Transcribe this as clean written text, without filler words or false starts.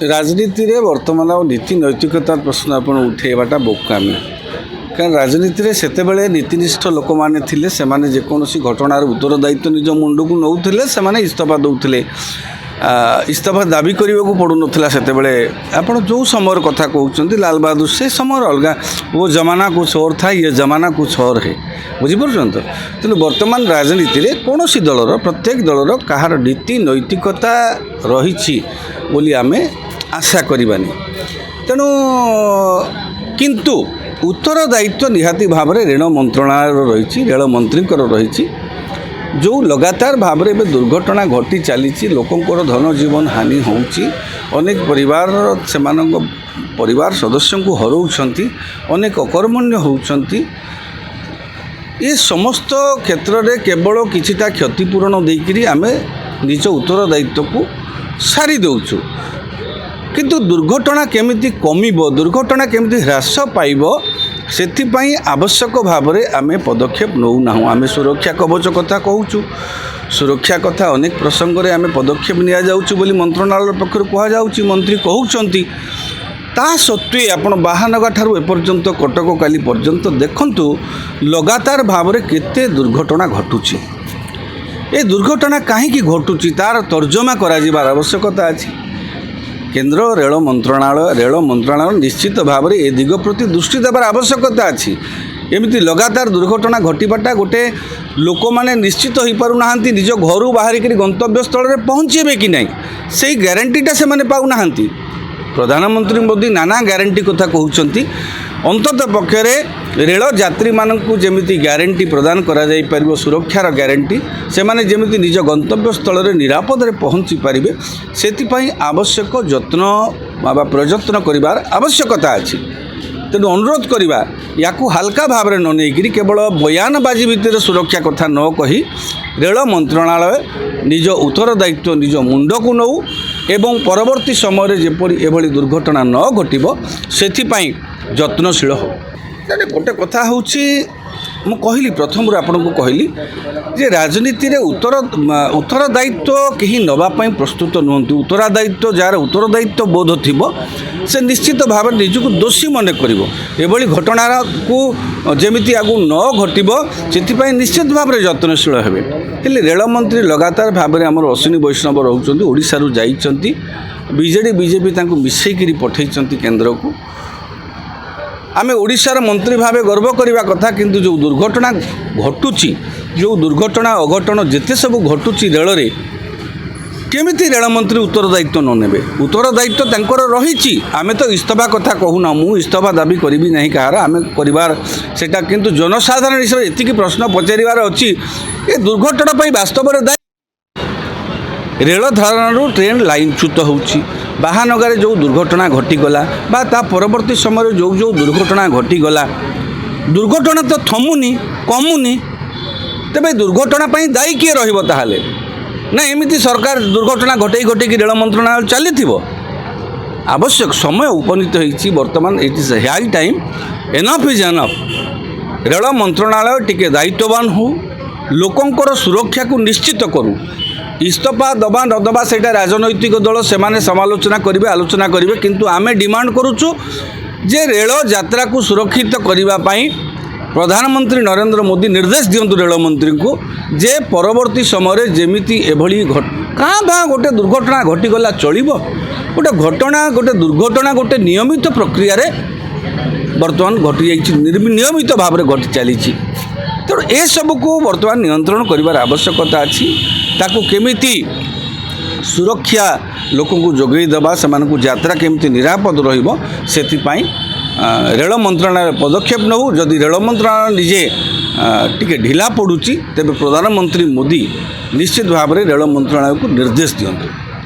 राजनीति रे वर्तमान नीति नैतिकता प्रश्न आप उठेबाटा बोकामी कारण राजनीति रे सेते बेले नीतिनिष्ठ लोक माने थिले सेमाने जेकोसी घटनार उत्तरदायित्व निज मुंड को नौथिले सेमाने इस्तीफा दौथिले इस्तीफा दाबी करने को पड़ू नाला सेते बेले आपण जो समय कथा कहते लाल बहादुर से समय अलग वो जमाना कुछ और था ये जमाना कुछ और है बुझीपार तो तेणु वर्तमान राजनीति रे कौन दलर प्रत्येक दलर कहार नीति नैतिकता रही बोली आमे आशा करवानी तेणु किंतु उत्तरदायित्व निहाती भाव में रेल मंत्रणालय रही रेल मंत्री रही जो लगातार भाव में दुर्घटना घटी चली लोकंर धन जीवन हानि होनेक परिवार से परिवार सदस्य को हराउंट अनेक अकर्मण्य होती ये समस्त क्षेत्र में केवल किछिटा क्षतिपूरण देकर आम निज उत्तरदायित्व को सारी दौचु किंतु दुर्घटना केमिति कमिबो दुर्घटना केमिति ह्रास पाइबो सेथिपाई आवश्यक भाव में आम पदक्षेप नौ ना आम सुरक्षा कवच कथा कहूँ सुरक्षा कथा अनेक प्रसंग में आम पदक्षेप निया जाउछु बोली मंत्रणालय पक्षर कहुँ मंत्री कहउछंती ता सत्वे आपण बाहानगा ठारू एपर्यंत कटक काली पर्यंत देखंतु लगातार भाव में केते दुर्घटना घटुची ए दुर्घटना कहीं घटुची तार तर्जमा कराजिबार आवश्यकता अछि केंद्र रेल मंत्रणालय निश्चित भाव में ए दिग प्रति दृष्टि देवार आवश्यकता अछि एमती लगातार दुर्घटना घटवाटा गोटे लोक मैंने निश्चित हो पारना निज घर बाहरिक गंतव्य स्थल में पहुँचे कि नहीं से ग्यारंटीटा से मैंने पाऊना प्रधानमंत्री मोदी नाना ग्यारंटी कथा कहते अंतत पक्षरे रेल यात्री मानू जमी ग्यारंटी प्रदान करा जाई परिबो सुरक्षार ग्यारंटी से माने जमी निज गंतव्य स्थल में निरापद पहुँची पारे से आवश्यक जत्न बा प्रयत्न करिवार आवश्यकता अछि तेणु अनुरोध करवा या हाल्का भाव में न नहीं केवल बयानबाजी भितर सुरक्षा कथा न कही रेल मंत्रणालय निज उत्तरदायित्व निज मुंड को नौ एवं परवर्ती समय जेपरी एभली दुर्घटना न घटिबो सेथिपाई जत्नशील हो गोटे कथा हूँ मु कहली प्रथम आपन को कहली जे राजनीति रे उत्तरदायित्व कहीं नवापाई प्रस्तुत नुहंती उत्तरदायित्व जार उत्तरदायित्व बोध थिबो से निश्चित भाव निजक दोषी मन करिवो एभली घटना को जेमिति आगु न घटिबो सेथिपाई निश्चित भाव में जत्नशील हेबे हेले रेल मंत्री लगातार भाव में आमर अश्विनी वैष्णव रहउचंती ओडिसा रु जाइचंती बीजेपी तांको मिसेइकिरी पठेइचंती केंद्र को आमे ओडिशार मंत्री भावे गर्व करवा कथा किंतु जो दुर्घटना घटुची जो दुर्घटना अघटन जेते सब घटुची रेल रे केमिति रेल मंत्री उत्तरदायित्व न नेबे उत्तरदायित्व तांकर रहिछि आमे तो इस्तीफा कथा कहूना मु इस्तीफा दाबी करिबी नहीं कहार आमे परिवार सेटा किंतु जनसाधारण हिसाब एतिकी प्रश्न पचारिवार अछि ए दुर्घटना पई वास्तव रे रेल धारणु ट्रेन लाइन च्युत होउछि बाहानगारे जो दुर्घटना घटीगला बा ता परवर्ती समय जो जो दुर्घटना घटीगला दुर्घटना तो थमुनी कमुनी तेबे दुर्घटना पई दायी किए रहिबो ताहाले ना एमिति सरकार दुर्घटना घटे रेल मंत्रणालय चली आवश्यक समय उपनीत होइछि वर्तमान it is high time enough is enough rail मंत्रणालय टिके दायित्ववान हो लोकंकर सुरक्षा को निश्चित करू इस्तीफा दबा न दबा से राजनैतिक दल से समालोचना करेंगे आलोचना करेंगे किंतु आमे डिमांड करुचु जे रेल यात्रा को सुरक्षित करने प्रधानमंत्री नरेंद्र मोदी निर्देश दिंतु रेल मंत्री को जे परवर्ती समय जेमिति एभली क्या भा गोटे दुर्घटना घटीगला चलो गोटे घटना गोटे दुर्घटना गोटे नियमित प्रक्रिया रे वर्तमान घटी जाइए नियमित भाव में घटी चली तेणु ए सबको वर्तमान नियंत्रण कर आवश्यकता अच्छी ताकू केमिति सुरक्षा लोक को जोगई देवा से यात्रा केमिति निरापद रहिबो सेथिपाई रेल मंत्रणालय पदक्षेप नौ जदि रेल मंत्रणालय निजे टिके ढिला पड़ुची तेबे प्रधानमंत्री मोदी निश्चित भाव में रेल मंत्रणालय को निर्देश दियंतु।